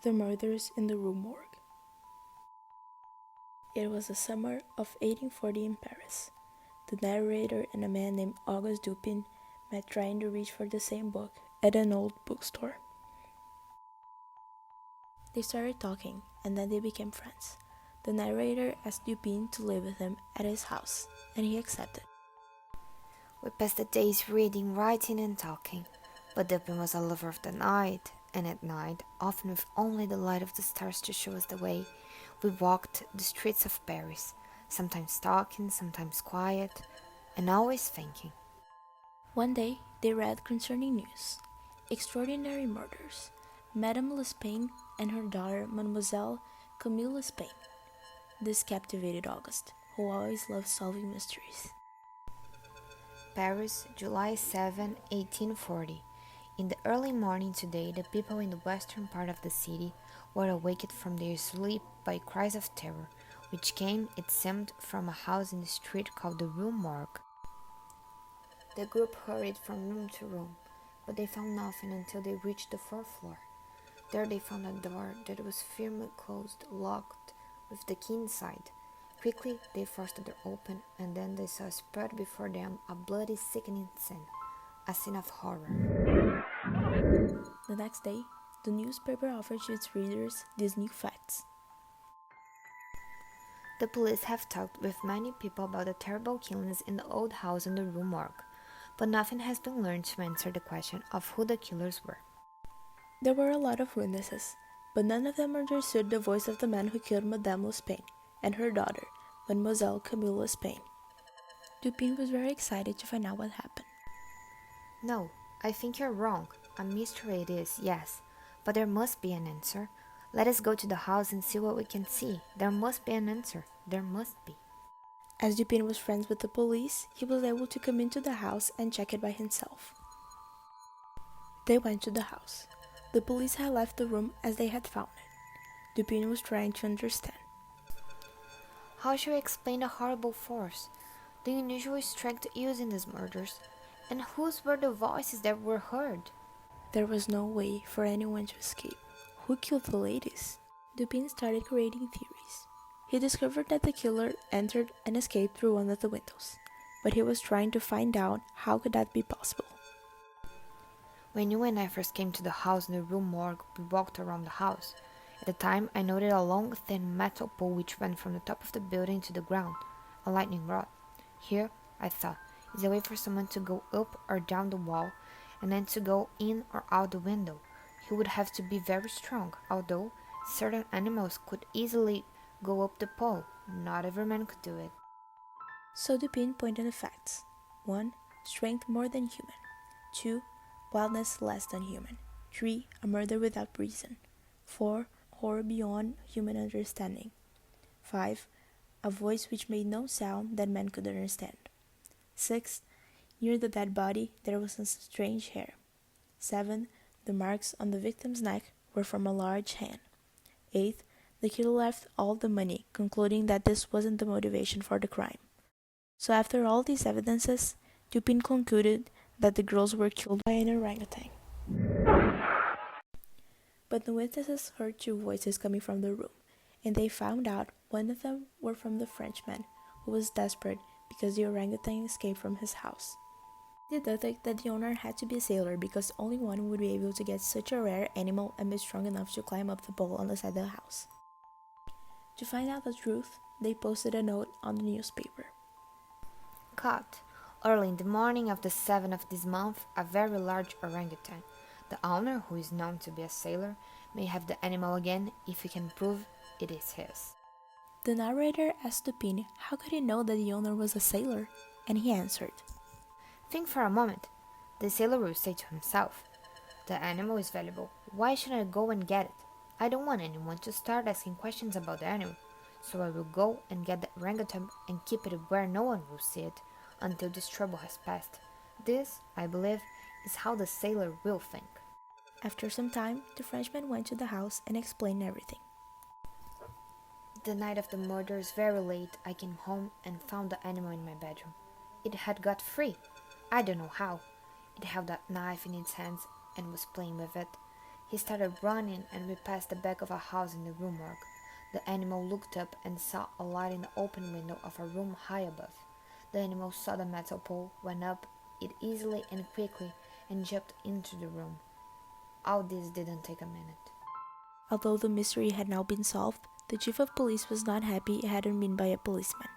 The Murders in the Rue Morgue. It was the summer of 1840 in Paris. The narrator and a man named Auguste Dupin met trying to reach for the same book at an old bookstore. They started talking, and then they became friends. The narrator asked Dupin to live with him at his house, and he accepted. We passed the days reading, writing, and talking, but Dupin was a lover of the night, and at night, often with only the light of the stars to show us the way, we walked the streets of Paris, sometimes talking, sometimes quiet, and always thinking. One day, they read concerning news. Extraordinary murders. Madame L'Espagne and her daughter, Mademoiselle Camille L'Espagne. This captivated Auguste, who always loved solving mysteries. Paris, July 7, 1840. In the early morning today, the people in the western part of the city were awakened from their sleep by cries of terror, which came, it seemed, from a house in the street called the Rue Morgue. The group hurried from room to room, but they found nothing until they reached the fourth floor. There they found a door that was firmly closed, locked, with the key inside. Quickly they forced the door open, and then they saw spread before them a bloody, sickening scene, a scene of horror. The next day, the newspaper offered to its readers these new facts. The police have talked with many people about the terrible killings in the old house in the Rue Morgue, but nothing has been learned to answer the question of who the killers were. There were a lot of witnesses, but none of them understood the voice of the man who killed Madame L'Espagne and her daughter, Mademoiselle Camille L'Espagne. Dupin was very excited to find out what happened. No, I think you're wrong. A mystery it is, yes, but there must be an answer. Let us go to the house and see what we can see. There must be an answer. There must be. As Dupin was friends with the police, he was able to come into the house and check it by himself. They went to the house. The police had left the room as they had found it. Dupin was trying to understand. How shall we explain the horrible force, the unusual strength used in these murders, and whose were the voices that were heard? There was no way for anyone to escape. Who killed the ladies? Dupin started creating theories. He discovered that the killer entered and escaped through one of the windows, but he was trying to find out how could that be possible. When you and I first came to the house in the Rue Morgue, we walked around the house. At the time, I noted a long, thin metal pole which went from the top of the building to the ground, a lightning rod. Here, I thought, is a way for someone to go up or down the wall, and then to go in or out the window. He would have to be very strong, although certain animals could easily go up the pole. Not every man could do it. So Dupin pointed the facts. 1. Strength more than human. 2. Wildness less than human. 3. A murder without reason. 4. Horror beyond human understanding. 5. A voice which made no sound that men could understand. 6. Near the dead body there was some strange hair. 7. The marks on the victim's neck were from a large hand. 8. The killer left all the money, concluding that this wasn't the motivation for the crime. So after all these evidences, Dupin concluded that the girls were killed by an orangutan. But the witnesses heard two voices coming from the room, and they found out one of them were from the Frenchman, who was desperate because the orangutan escaped from his house. They deducted that the owner had to be a sailor because only one would be able to get such a rare animal and be strong enough to climb up the pole on the side of the house. To find out the truth, they posted a note on the newspaper. Caught, early in the morning of the 7th of this month, a very large orangutan. The owner, who is known to be a sailor, may have the animal again if he can prove it is his. The narrator asked Dupin how could he know that the owner was a sailor, and he answered. Think for a moment. The sailor will say to himself, "The animal is valuable. Why should I go and get it? I don't want anyone to start asking questions about the animal, so I will go and get the orangutan and keep it where no one will see it until this trouble has passed." This, I believe, is how the sailor will think. After some time, the Frenchman went to the house and explained everything. The night of the murders, very late, I came home and found the animal in my bedroom. It had got free. I don't know how. It held a knife in its hands and was playing with it. He started running, and we passed the back of a house in the room morgue. The animal looked up and saw a light in the open window of a room high above. The animal saw the metal pole, went up it easily and quickly, and jumped into the room. All this didn't take a minute. Although the mystery had now been solved, the chief of police was not happy it hadn't been by a policeman.